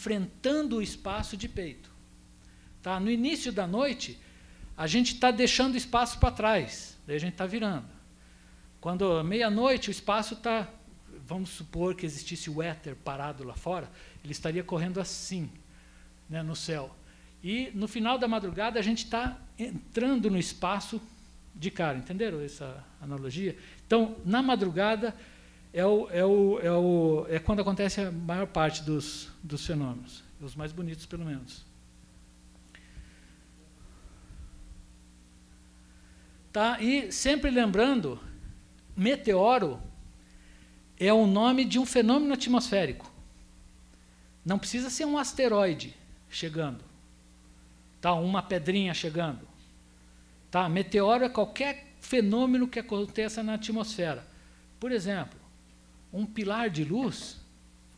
enfrentando o espaço de peito. Tá? No início da noite, a gente está deixando o espaço para trás, daí a gente está virando. Quando meia-noite, o espaço está, vamos supor que existisse o éter parado lá fora, ele estaria correndo assim, né, no céu. E no final da madrugada, a gente está entrando no espaço de cara, entenderam essa analogia? Então, na madrugada, é quando acontece a maior parte dos fenômenos, os mais bonitos, pelo menos. Tá? E sempre lembrando, meteoro é o nome de um fenômeno atmosférico. Não precisa ser um asteroide chegando, tá? Uma pedrinha chegando. Tá? Meteoro é qualquer fenômeno que aconteça na atmosfera. Por exemplo, um pilar de luz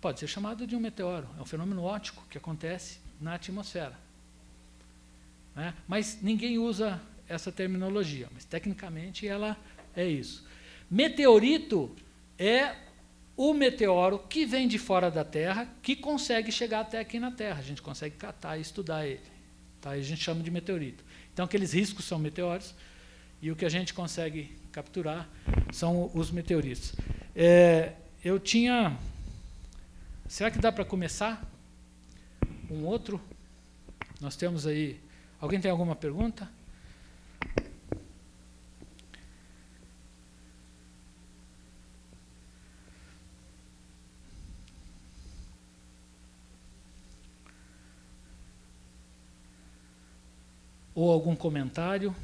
pode ser chamado de um meteoro. É um fenômeno óptico que acontece na atmosfera. Né? Mas ninguém usa essa terminologia, mas tecnicamente ela é isso. Meteorito é o meteoro que vem de fora da Terra, que consegue chegar até aqui na Terra. A gente consegue catar e estudar ele. Tá? E a gente chama de meteorito. Então, aqueles riscos são meteoros, e o que a gente consegue capturar são os meteoritos. Eu tinha... Será que dá para começar um outro? Nós temos aí... Alguém tem alguma pergunta? Ou algum comentário?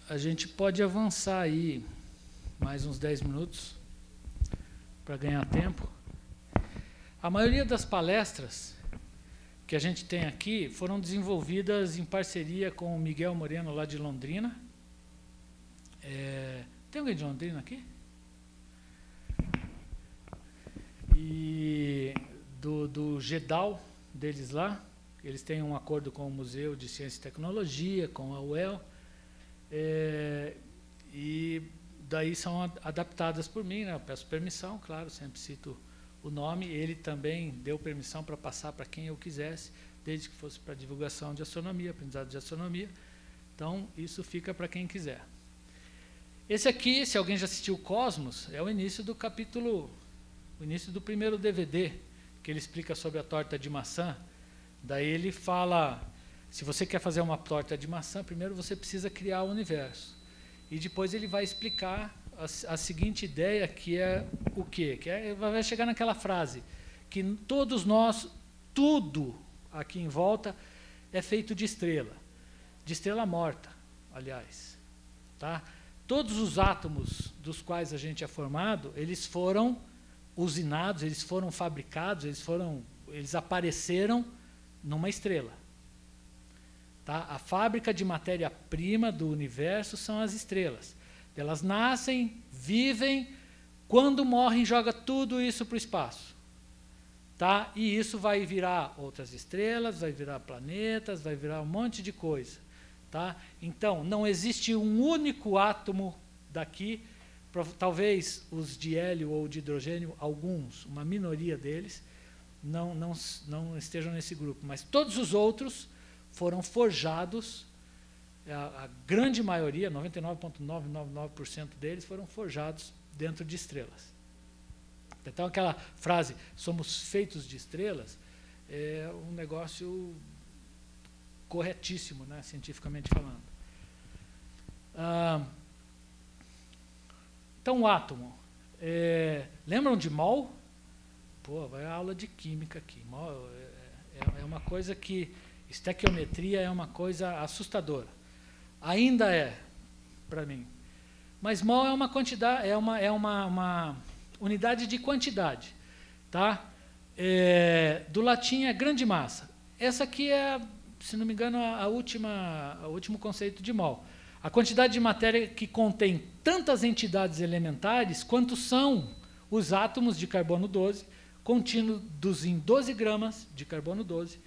A gente pode avançar aí mais uns 10 minutos para ganhar tempo. A maioria das palestras que a gente tem aqui foram desenvolvidas em parceria com o Miguel Moreno, lá de Londrina. Tem alguém de Londrina aqui? E do GEDAL deles lá, eles têm um acordo com o Museu de Ciência e Tecnologia, com a UEL, e daí são adaptadas por mim, né? Eu peço permissão, claro, sempre cito o nome. Ele também deu permissão para passar para quem eu quisesse, desde que fosse para divulgação de astronomia, aprendizado de astronomia. Então, isso fica para quem quiser. Esse aqui, se alguém já assistiu Cosmos, é o início do capítulo, o início do primeiro DVD, que ele explica sobre a torta de maçã. Daí ele fala, se você quer fazer uma torta de maçã, primeiro você precisa criar o universo. E depois ele vai explicar a seguinte ideia, que é o quê? Vai chegar naquela frase, que todos nós, tudo aqui em volta, é feito de estrela morta, aliás. Tá? Todos os átomos dos quais a gente é formado, eles foram usinados, eles foram fabricados, eles apareceram numa estrela. Tá? A fábrica de matéria-prima do universo são as estrelas. Elas nascem, vivem, quando morrem, joga tudo isso para o espaço. Tá? E isso vai virar outras estrelas, vai virar planetas, vai virar um monte de coisa. Tá? Então, não existe um único átomo daqui, talvez os de hélio ou de hidrogênio, alguns, uma minoria deles, não estejam nesse grupo, mas todos os outros foram forjados, a grande maioria, 99,999% deles, foram forjados dentro de estrelas. Então, aquela frase, somos feitos de estrelas, é um negócio corretíssimo, né, cientificamente falando. Então, o átomo. Lembram de mol? Pô, vai a aula de química aqui. Mol é uma coisa que... Estequiometria é uma coisa assustadora. Ainda é, para mim. Mas mol é uma quantidade, é uma unidade de quantidade. Tá? Do latim é grande massa. Essa aqui é, se não me engano, o último conceito de mol. A quantidade de matéria que contém tantas entidades elementares quanto são os átomos de carbono 12, contidos em 12 gramas de carbono 12,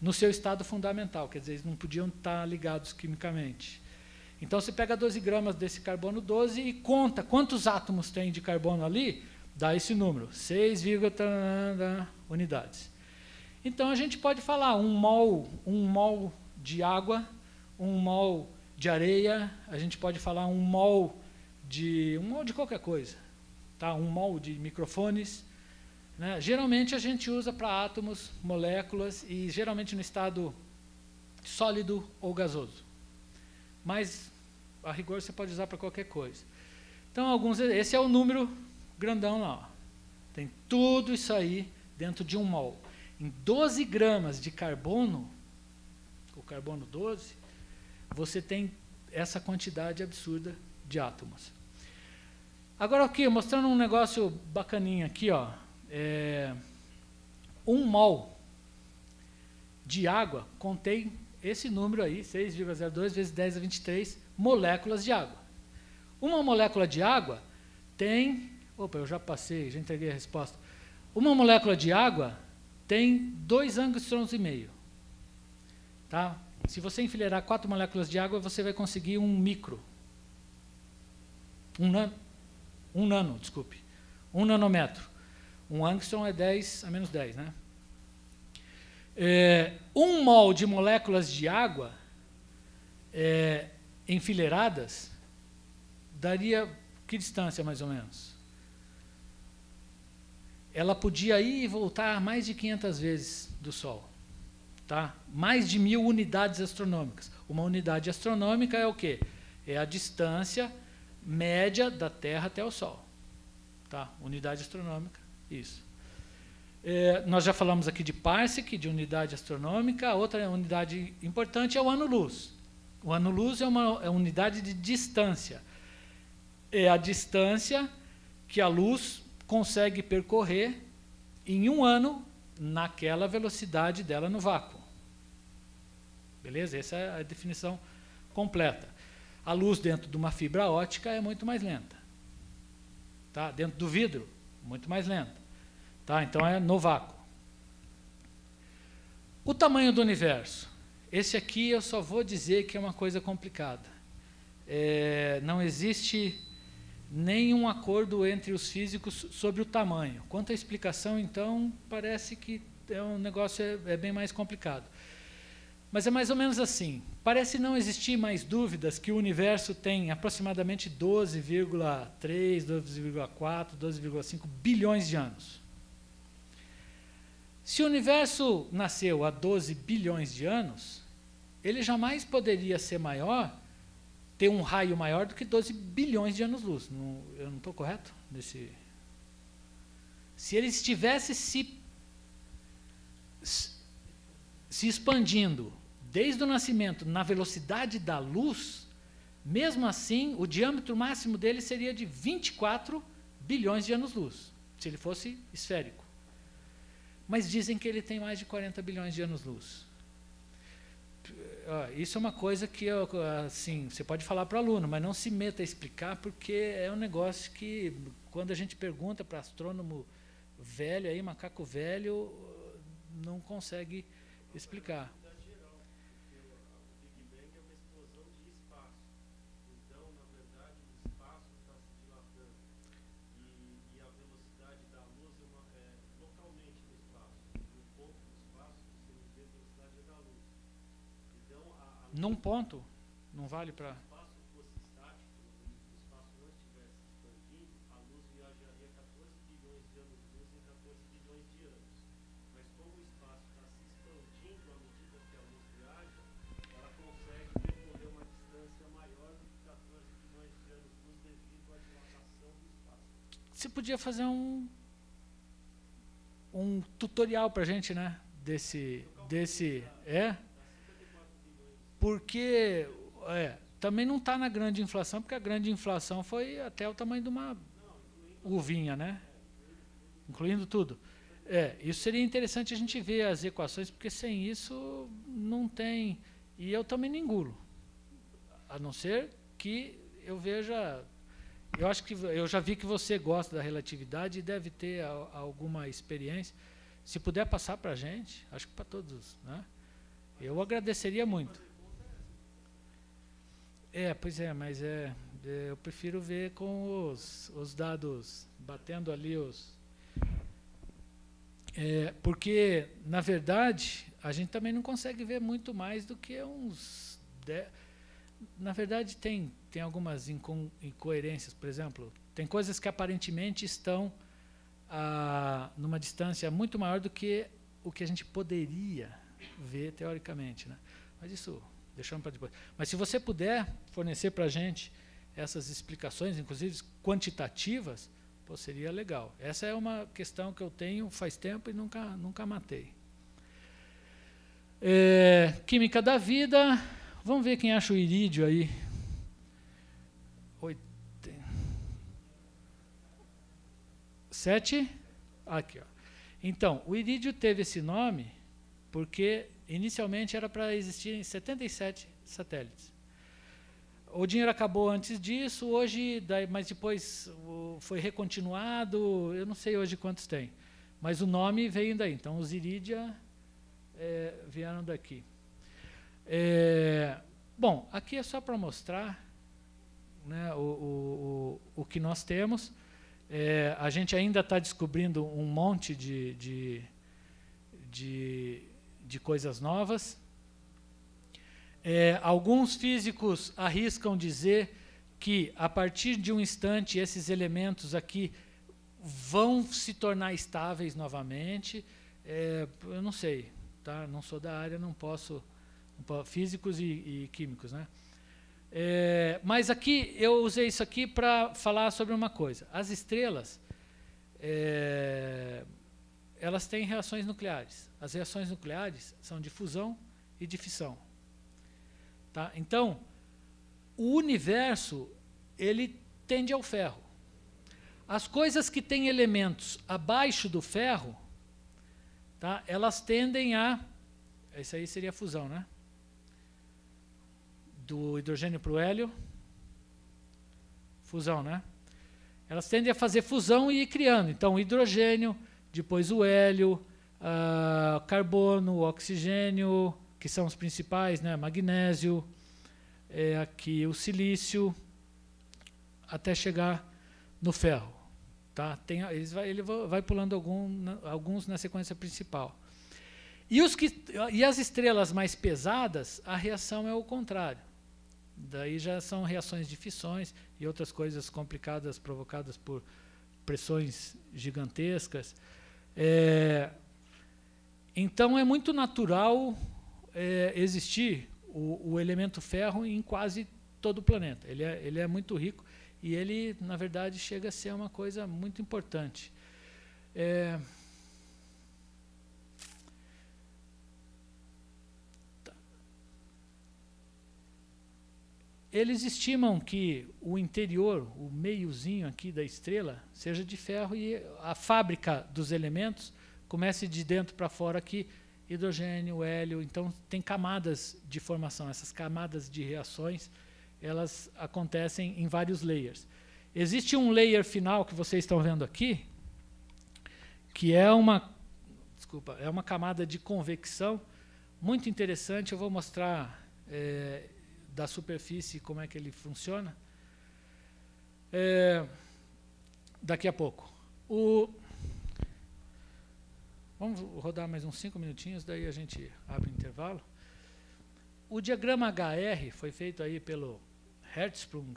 no seu estado fundamental, quer dizer, eles não podiam estar ligados quimicamente. Então, você pega 12 gramas desse carbono 12 e conta quantos átomos tem de carbono ali, dá esse número, 6, unidades. Então, a gente pode falar 1 mol de água, 1 mol de areia, a gente pode falar 1 mol de qualquer coisa, tá? 1 mol de microfones, né? Geralmente, a gente usa para átomos, moléculas, e geralmente no estado sólido ou gasoso. Mas, a rigor, você pode usar para qualquer coisa. Então, esse é o número grandão lá. Ó. Tem tudo isso aí dentro de 1 mol. Em 12 gramas de carbono, o carbono 12, você tem essa quantidade absurda de átomos. Agora aqui, mostrando um negócio bacaninho aqui, ó. 1 mol de água contém esse número aí, 6,02 vezes 10 a 23 moléculas de água. Uma molécula de água tem... Opa, eu já passei, já entreguei a resposta. Uma molécula de água tem 2 angstroms e meio. Tá? Se você enfileirar 4 moléculas de água, você vai conseguir um micro. Um nanômetro. 1 angstrom é 10 a menos 10, né? 1 mol de moléculas de água enfileiradas daria que distância, mais ou menos? Ela podia ir e voltar mais de 500 vezes do Sol. Tá? Mais de 1000 unidades astronômicas. Uma unidade astronômica é o quê? É a distância média da Terra até o Sol. Tá? Unidade astronômica, isso. Nós já falamos aqui de parsec, de unidade astronômica. A outra unidade importante é o ano-luz. O ano-luz é uma unidade de distância. É a distância que a luz consegue percorrer em 1 ano naquela velocidade dela no vácuo. Beleza? Essa é a definição completa. A luz dentro de uma fibra óptica é muito mais lenta. Tá? Dentro do vidro, muito mais lenta. Tá? Então, é no vácuo. O tamanho do universo. Esse aqui eu só vou dizer que é uma coisa complicada. Não existe nenhum acordo entre os físicos sobre o tamanho. Quanto à explicação, então, parece que um negócio é bem mais complicado. Mas é mais ou menos assim. Parece não existir mais dúvidas que o universo tem aproximadamente 12,3, 12,4, 12,5 bilhões de anos. Se o universo nasceu há 12 bilhões de anos, ele jamais poderia ser maior, ter um raio maior do que 12 bilhões de anos-luz. Eu não estou correto? Se ele estivesse se expandindo desde o nascimento na velocidade da luz, mesmo assim, o diâmetro máximo dele seria de 24 bilhões de anos-luz, se ele fosse esférico. Mas dizem que ele tem mais de 40 bilhões de anos-luz. Isso é uma coisa que assim, você pode falar para o aluno, mas não se meta a explicar, porque é um negócio que, quando a gente pergunta para astrônomo velho, aí, macaco velho, não consegue explicar. Num ponto, não vale para... Se o espaço fosse estático, o espaço não estivesse expandindo, a luz viajaria 14 bilhões de anos-luz em 14 bilhões de anos. Mas como o espaço está se expandindo à medida que a luz viaja, ela consegue percorrer uma distância maior do que 14 bilhões de anos-luz devido à dilatação do espaço. Você podia fazer um tutorial para a gente, né? Porque também não está na grande inflação, porque a grande inflação foi até o tamanho de uma uvinha, né? Incluindo tudo. Isso seria interessante a gente ver as equações, porque sem isso não tem... E eu também não engulo. A não ser que eu veja... Eu acho que eu já vi que você gosta da relatividade e deve ter alguma experiência. Se puder passar para a gente, acho que para todos, né? Eu agradeceria muito. Pois é, mas eu prefiro ver com os dados, batendo ali os... porque, na verdade, a gente também não consegue ver muito mais do que uns... Na verdade, tem algumas incoerências, por exemplo, tem coisas que aparentemente estão numa distância muito maior do que o que a gente poderia ver teoricamente, né? Mas isso deixamos para depois. Mas se você puder fornecer para a gente essas explicações, inclusive quantitativas, pô, seria legal. Essa é uma questão que eu tenho faz tempo e nunca matei. Química da vida, vamos ver quem acha o irídio aí. 7? Aqui, ó. Então, o irídio teve esse nome porque inicialmente era para existirem 77 satélites. O dinheiro acabou antes disso, hoje, mas depois foi recontinuado, eu não sei hoje quantos tem, mas o nome veio daí. Então, os irídia vieram daqui. Bom, aqui é só para mostrar, né, o que nós temos. A gente ainda está descobrindo um monte de coisas novas. Alguns físicos arriscam dizer que, a partir de um instante, esses elementos aqui vão se tornar estáveis novamente. Eu não sei, tá? Não sou da área, não posso físicos e químicos, né? Mas aqui eu usei isso aqui para falar sobre uma coisa. As estrelas, elas têm reações nucleares. As reações nucleares são de fusão e de fissão. Tá? Então, o universo, ele tende ao ferro. As coisas que têm elementos abaixo do ferro, tá? Elas tendem a... Isso aí seria a fusão, né? Do hidrogênio para o hélio. Fusão, né? Elas tendem a fazer fusão e ir criando. Então, o hidrogênio, depois o hélio, carbono, o oxigênio, que são os principais, né? Magnésio, aqui o silício, até chegar no ferro. Tá? Ele vai pulando alguns na sequência principal. E as estrelas mais pesadas, a reação é o contrário. Daí já são reações de fissões e outras coisas complicadas provocadas por pressões gigantescas. Então é muito natural existir o elemento ferro em quase todo o planeta. Ele é muito rico e ele, na verdade, chega a ser uma coisa muito importante. Eles estimam que o interior, o meiozinho aqui da estrela, seja de ferro e a fábrica dos elementos comece de dentro para fora aqui, hidrogênio, hélio. Então, tem camadas de formação. Essas camadas de reações, elas acontecem em vários layers. Existe um layer final que vocês estão vendo aqui, que é uma camada de convecção muito interessante. Eu vou mostrar da superfície como é que ele funciona daqui a pouco. Vamos rodar mais uns 5 minutinhos, daí a gente abre o intervalo. O diagrama HR foi feito aí pelo Hertzsprung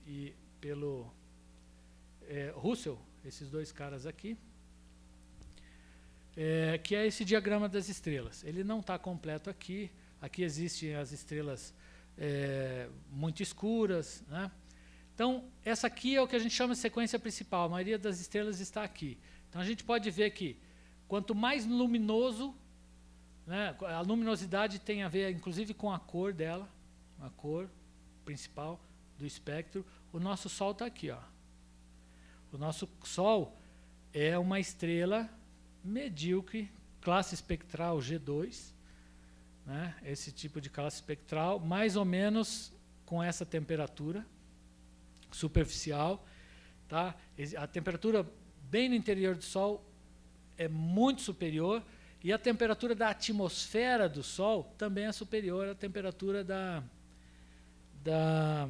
e pelo Russell, esses dois caras aqui, que é esse diagrama das estrelas. Ele não está completo aqui. Aqui existem as estrelas muito escuras, né? Então, essa aqui é o que a gente chama de sequência principal. A maioria das estrelas está aqui. Então, a gente pode ver que quanto mais luminoso, né, a luminosidade tem a ver, inclusive, com a cor dela, a cor principal do espectro. O nosso Sol está aqui, ó. O nosso Sol é uma estrela medíocre, classe espectral G2, né, esse tipo de classe espectral, mais ou menos com essa temperatura superficial. Tá? A temperatura bem no interior do Sol é muito superior, e a temperatura da atmosfera do Sol também é superior à temperatura da